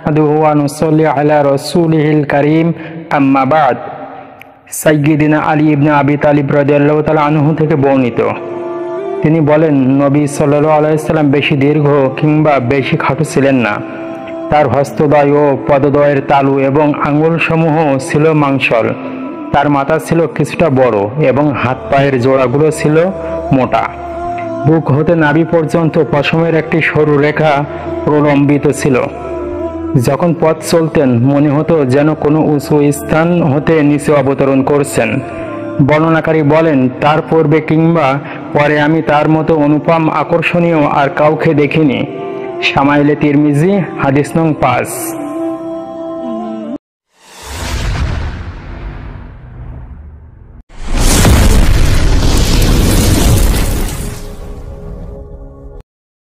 নাহমাদুহু ওয়া নুসাল্লি আলা রাসূলিহিল কারীম আম্মা বা'দ। সাইয়্যিদিনা আলী ইবনে আবি তালিব রাদিয়াল্লাহু তাআলা আনহু থেকে বর্ণিত, তিনি বলেন, নবী সাল্লাল্লাহু আলাইহি ওয়াসাল্লাম বেশি দীর্ঘ কিংবা বেশি খাটো ছিলেন না। তার হস্তদ্বয় ও পদদ্বয়ের তালু এবং আঙুলসমূহ ছিল মাংসল। তার মাথা ছিল কিছুটা বড় এবং হাত পায়ের জোড়াগুলো ছিল মোটা। বুক হতে নাভি পর্যন্ত পশমের একটি সরু রেখা প্রলম্বিত ছিল। যখন পথ চলতেন মনে হতো যেন কোনো উঁচু স্থান হতে নিচে অবতরণ করছেন। বর্ণনাকারী বলেন, তার পূর্বে কিংবা পরে আমি তার মতো অনুপম আকর্ষণীয় আর কাউকে দেখিনি। শামাইলে তিরমিজি, হাদিস নং 5।